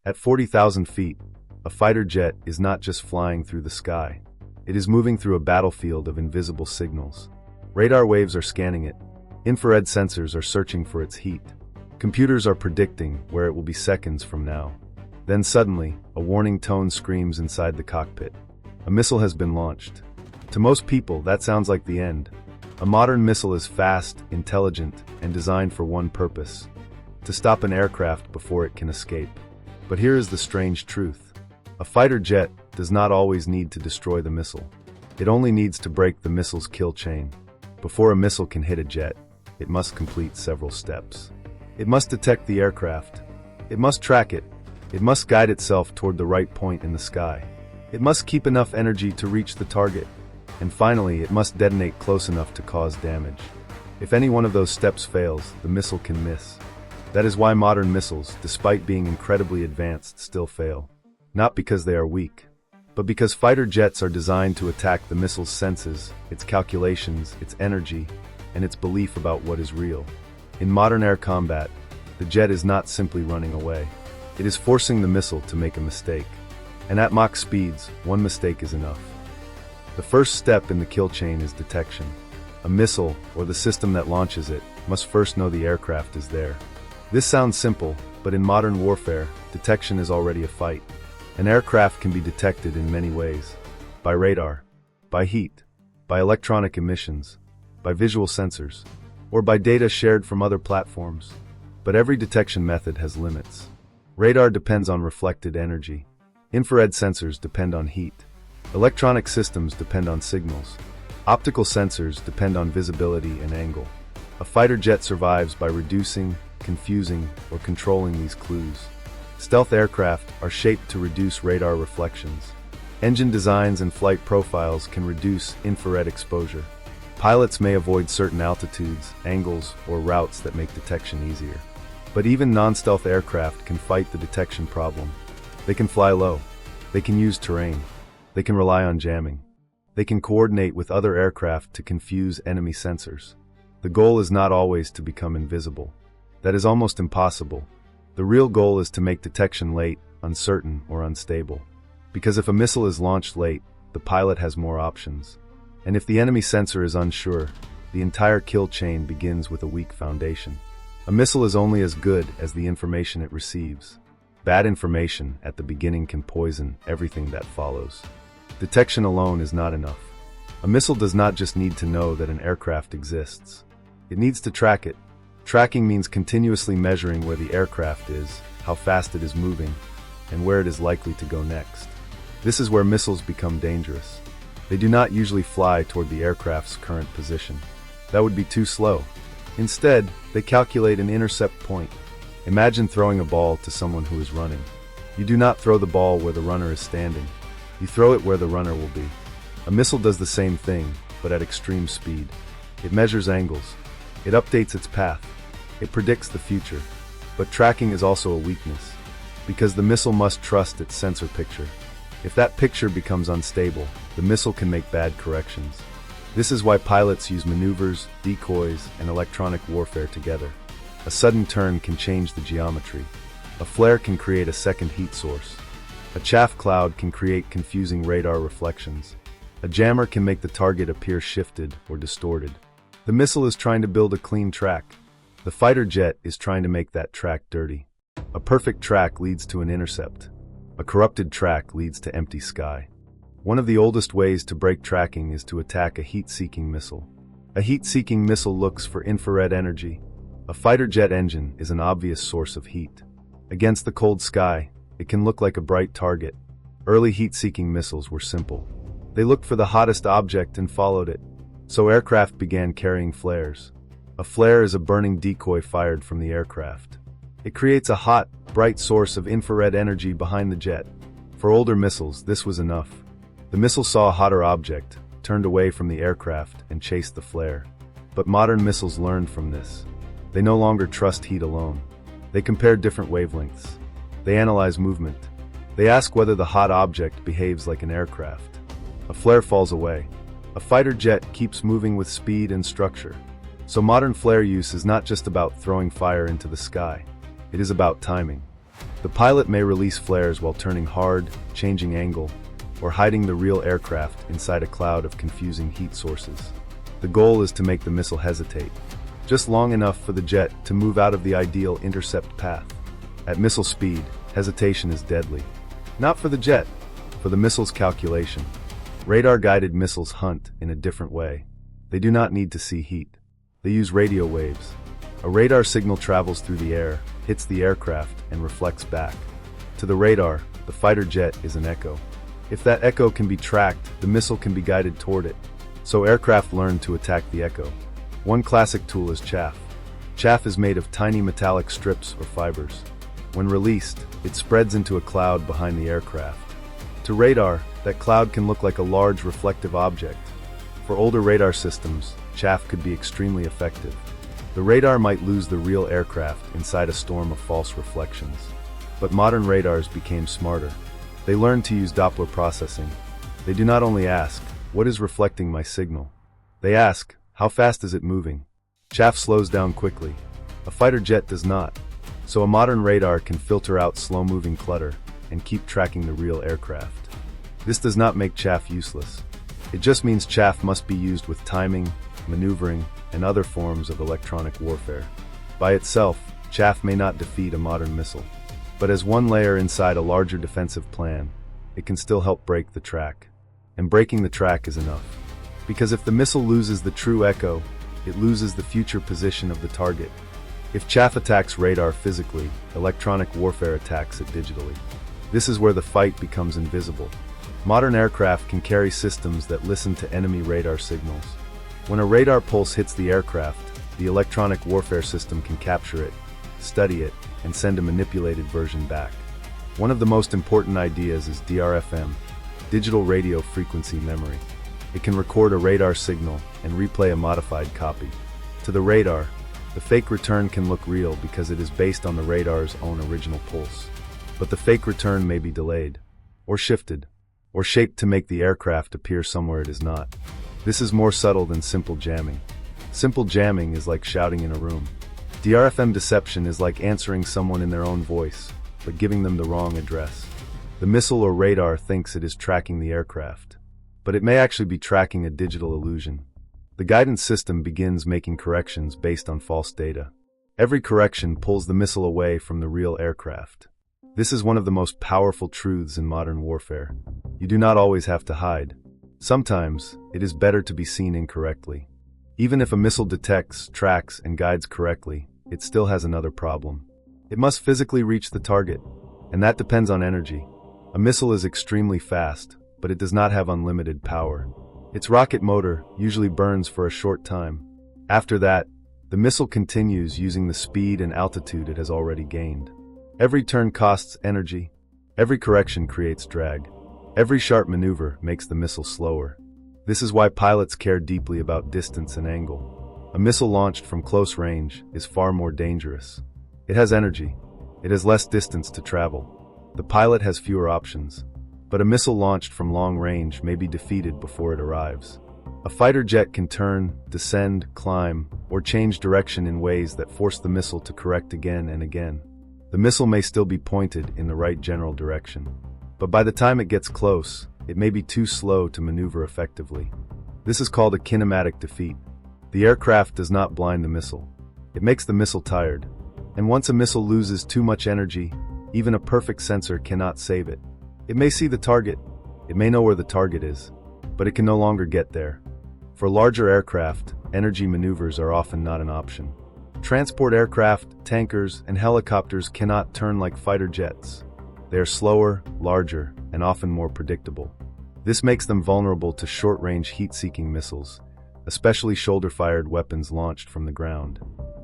At 40,000 feet, a fighter jet is not just flying through the sky. It is moving through a battlefield of invisible signals. Radar waves are scanning it. Infrared sensors are searching for its heat. Computers are predicting where it will be seconds from now. Then suddenly, a warning tone screams inside the cockpit. A missile has been launched. To most people, that sounds like the end. A modern missile is fast, intelligent, and designed for one purpose: to stop an aircraft before it can escape. But here is the strange truth. A fighter jet does not always need to destroy the missile. It only needs to break the missile's kill chain. Before a missile can hit a jet, it must complete several steps. It must detect the aircraft. It must track it. It must guide itself toward the right point in the sky. It must keep enough energy to reach the target. And finally, it must detonate close enough to cause damage. If any one of those steps fails, the missile can miss. That is why modern missiles, despite being incredibly advanced, still fail. Not because they are weak, but because fighter jets are designed to attack the missile's senses, its calculations, its energy, and its belief about what is real. In modern air combat, the jet is not simply running away. It is forcing the missile to make a mistake. And at Mach speeds, one mistake is enough. The first step in the kill chain is detection. A missile, or the system that launches it, must first know the aircraft is there. This sounds simple, but in modern warfare, detection is already a fight. An aircraft can be detected in many ways: by radar, by heat, by electronic emissions, by visual sensors, or by data shared from other platforms. But every detection method has limits. Radar depends on reflected energy. Infrared sensors depend on heat. Electronic systems depend on signals. Optical sensors depend on visibility and angle. A fighter jet survives by reducing, confusing, or controlling these clues. Stealth aircraft are shaped to reduce radar reflections. Engine designs and flight profiles can reduce infrared exposure. Pilots may avoid certain altitudes, angles, or routes that make detection easier. But even non-stealth aircraft can fight the detection problem. They can fly low. They can use terrain. They can rely on jamming. They can coordinate with other aircraft to confuse enemy sensors. The goal is not always to become invisible. That is almost impossible. The real goal is to make detection late, uncertain, or unstable. Because if a missile is launched late, the pilot has more options. And if the enemy sensor is unsure, the entire kill chain begins with a weak foundation. A missile is only as good as the information it receives. Bad information at the beginning can poison everything that follows. Detection alone is not enough. A missile does not just need to know that an aircraft exists. It needs to track it. Tracking means continuously measuring where the aircraft is, how fast it is moving, and where it is likely to go next. This is where missiles become dangerous. They do not usually fly toward the aircraft's current position. That would be too slow. Instead, they calculate an intercept point. Imagine throwing a ball to someone who is running. You do not throw the ball where the runner is standing. You throw it where the runner will be. A missile does the same thing, but at extreme speed. It measures angles. It updates its path. It predicts the future. But tracking is also a weakness, because the missile must trust its sensor picture. If that picture becomes unstable, the missile can make bad corrections. This is why pilots use maneuvers, decoys, and electronic warfare together. A sudden turn can change the geometry. A flare can create a second heat source. A chaff cloud can create confusing radar reflections. A jammer can make the target appear shifted or distorted. The missile is trying to build a clean track. The fighter jet is trying to make that track dirty. A perfect track leads to an intercept. A corrupted track leads to empty sky. One of the oldest ways to break tracking is to attack a heat-seeking missile. A heat-seeking missile looks for infrared energy. A fighter jet engine is an obvious source of heat. Against the cold sky, it can look like a bright target. Early heat-seeking missiles were simple. They looked for the hottest object and followed it. So aircraft began carrying flares. A flare is a burning decoy fired from the aircraft. It creates a hot, bright source of infrared energy behind the jet. For older missiles, this was enough. The missile saw a hotter object, turned away from the aircraft, and chased the flare. But modern missiles learned from this. They no longer trust heat alone. They compare different wavelengths. They analyze movement. They ask whether the hot object behaves like an aircraft. A flare falls away. A fighter jet keeps moving with speed and structure. So modern flare use is not just about throwing fire into the sky. It is about timing. The pilot may release flares while turning hard, changing angle, or hiding the real aircraft inside a cloud of confusing heat sources. The goal is to make the missile hesitate, just long enough for the jet to move out of the ideal intercept path. At missile speed, hesitation is deadly. Not for the jet, for the missile's calculation. Radar-guided missiles hunt in a different way. They do not need to see heat. They use radio waves. A radar signal travels through the air, hits the aircraft, and reflects back. To the radar, the fighter jet is an echo. If that echo can be tracked, the missile can be guided toward it. So aircraft learn to attack the echo. One classic tool is chaff. Chaff is made of tiny metallic strips or fibers. When released, it spreads into a cloud behind the aircraft. To radar, that cloud can look like a large reflective object. For older radar systems, chaff could be extremely effective. The radar might lose the real aircraft inside a storm of false reflections. But modern radars became smarter. They learned to use Doppler processing. They do not only ask, "What is reflecting my signal?" They ask, "How fast is it moving?" Chaff slows down quickly. A fighter jet does not. So a modern radar can filter out slow-moving clutter and keep tracking the real aircraft. This does not make chaff useless. It just means chaff must be used with timing, maneuvering, and other forms of electronic warfare. By itself, chaff may not defeat a modern missile. But as one layer inside a larger defensive plan, it can still help break the track. And breaking the track is enough. Because if the missile loses the true echo, it loses the future position of the target. If chaff attacks radar physically, electronic warfare attacks it digitally. This is where the fight becomes invisible. Modern aircraft can carry systems that listen to enemy radar signals. When a radar pulse hits the aircraft, the electronic warfare system can capture it, study it, and send a manipulated version back. One of the most important ideas is DRFM, digital radio frequency memory. It can record a radar signal and replay a modified copy. To the radar, the fake return can look real because it is based on the radar's own original pulse. But the fake return may be delayed, or shifted, or shaped to make the aircraft appear somewhere it is not. This is more subtle than simple jamming. Simple jamming is like shouting in a room. DRFM deception is like answering someone in their own voice, but giving them the wrong address. The missile or radar thinks it is tracking the aircraft, but it may actually be tracking a digital illusion. The guidance system begins making corrections based on false data. Every correction pulls the missile away from the real aircraft. This is one of the most powerful truths in modern warfare. You do not always have to hide. Sometimes, it is better to be seen incorrectly. Even if a missile detects, tracks, and guides correctly, it still has another problem. It must physically reach the target, and that depends on energy. A missile is extremely fast, but it does not have unlimited power. Its rocket motor usually burns for a short time. After that, the missile continues using the speed and altitude it has already gained. Every turn costs energy. Every correction creates drag. Every sharp maneuver makes the missile slower. This is why pilots care deeply about distance and angle. A missile launched from close range is far more dangerous. It has energy. It has less distance to travel. The pilot has fewer options. But a missile launched from long range may be defeated before it arrives. A fighter jet can turn, descend, climb, or change direction in ways that force the missile to correct again and again. The missile may still be pointed in the right general direction. But by the time it gets close, it may be too slow to maneuver effectively. This is called a kinematic defeat. The aircraft does not blind the missile. It makes the missile tired. And once a missile loses too much energy, even a perfect sensor cannot save it. It may see the target, it may know where the target is, but it can no longer get there. For larger aircraft, energy maneuvers are often not an option. Transport aircraft, tankers, and helicopters cannot turn like fighter jets. They are slower, larger, and often more predictable. This makes them vulnerable to short-range heat-seeking missiles, especially shoulder-fired weapons launched from the ground.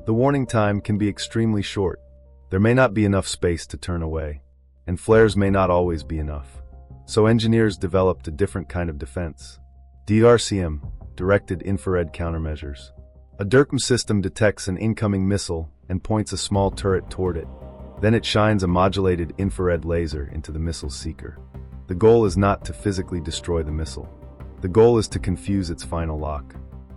The warning time can be extremely short. There may not be enough space to turn away, and flares may not always be enough. So engineers developed a different kind of defense. DRCM, directed infrared countermeasures. A DIRCM system detects an incoming missile and points a small turret toward it. Then it shines a modulated infrared laser into the missile's seeker. The goal is not to physically destroy the missile. The goal is to confuse its final lock.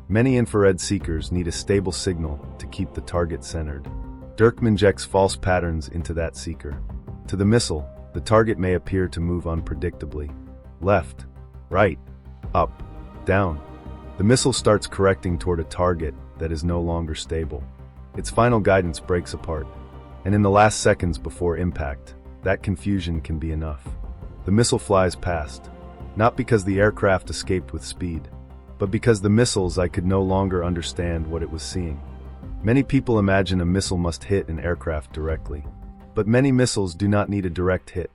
Many infrared seekers need a stable signal to keep the target centered. DIRCM injects false patterns into that seeker. To the missile, the target may appear to move unpredictably. Left, right, up, down. The missile starts correcting toward a target that is no longer stable. Its final guidance breaks apart, and in the last seconds before impact, that confusion can be enough. The missile flies past, not because the aircraft escaped with speed, but because the missile's eye could no longer understand what it was seeing. Many people imagine a missile must hit an aircraft directly, but many missiles do not need a direct hit.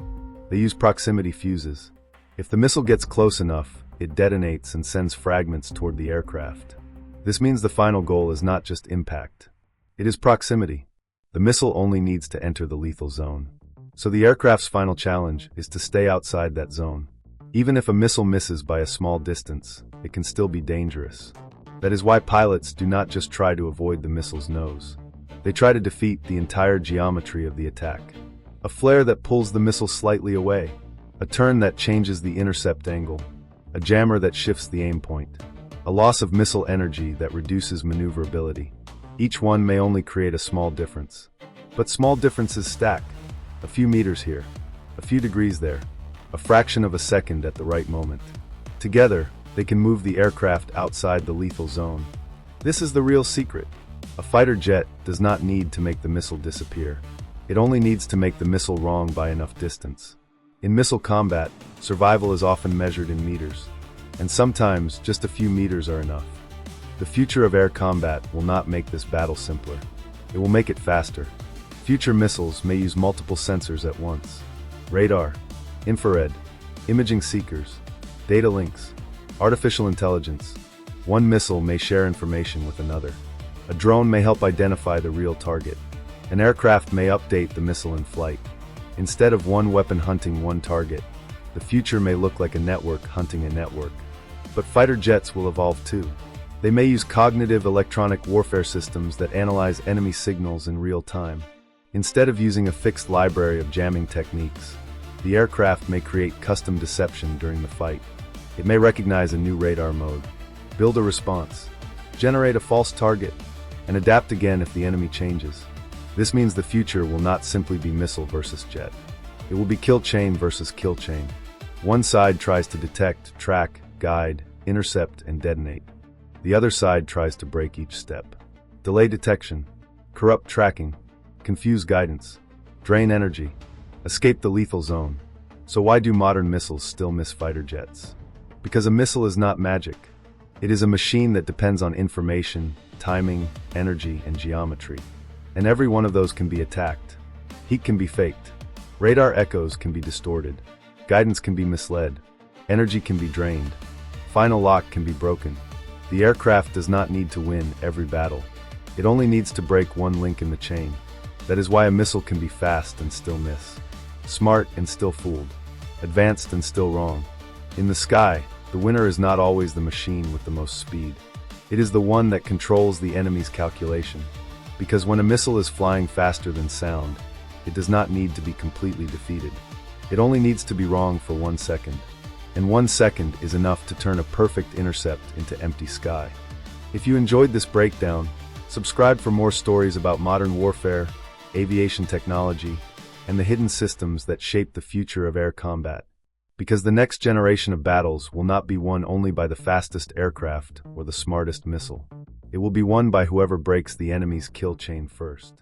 They use proximity fuses. If the missile gets close enough, it detonates and sends fragments toward the aircraft. This means the final goal is not just impact. It is proximity. The missile only needs to enter the lethal zone. So the aircraft's final challenge is to stay outside that zone. Even if a missile misses by a small distance, it can still be dangerous. That is why pilots do not just try to avoid the missile's nose. They try to defeat the entire geometry of the attack. A flare that pulls the missile slightly away, a turn that changes the intercept angle, a jammer that shifts the aim point, a loss of missile energy that reduces maneuverability. Each one may only create a small difference. But small differences stack. A few meters here, a few degrees there, a fraction of a second at the right moment. Together, they can move the aircraft outside the lethal zone. This is the real secret. A fighter jet does not need to make the missile disappear. It only needs to make the missile wrong by enough distance. In missile combat, survival is often measured in meters, and sometimes just a few meters are enough. The future of air combat will not make this battle simpler. It will make it faster. Future missiles may use multiple sensors at once. Radar, infrared, imaging seekers, data links, artificial intelligence. One missile may share information with another. A drone may help identify the real target. An aircraft may update the missile in flight. Instead of one weapon hunting one target, the future may look like a network hunting a network. But fighter jets will evolve too. They may use cognitive electronic warfare systems that analyze enemy signals in real time. Instead of using a fixed library of jamming techniques, the aircraft may create custom deception during the fight. It may recognize a new radar mode, build a response, generate a false target, and adapt again if the enemy changes. This means the future will not simply be missile versus jet. It will be kill chain versus kill chain. One side tries to detect, track, guide, intercept, and detonate. The other side tries to break each step. Delay detection, corrupt tracking, confuse guidance, drain energy, escape the lethal zone. So why do modern missiles still miss fighter jets? Because a missile is not magic. It is a machine that depends on information, timing, energy, and geometry. And every one of those can be attacked. Heat can be faked. Radar echoes can be distorted. Guidance can be misled. Energy can be drained. Final lock can be broken. The aircraft does not need to win every battle. It only needs to break one link in the chain. That is why a missile can be fast and still miss. Smart and still fooled. Advanced and still wrong. In the sky, the winner is not always the machine with the most speed. It is the one that controls the enemy's calculation. Because when a missile is flying faster than sound, it does not need to be completely defeated. It only needs to be wrong for 1 second. And 1 second is enough to turn a perfect intercept into empty sky. If you enjoyed this breakdown, subscribe for more stories about modern warfare, aviation technology, and the hidden systems that shape the future of air combat. Because the next generation of battles will not be won only by the fastest aircraft or the smartest missile. It will be won by whoever breaks the enemy's kill chain first.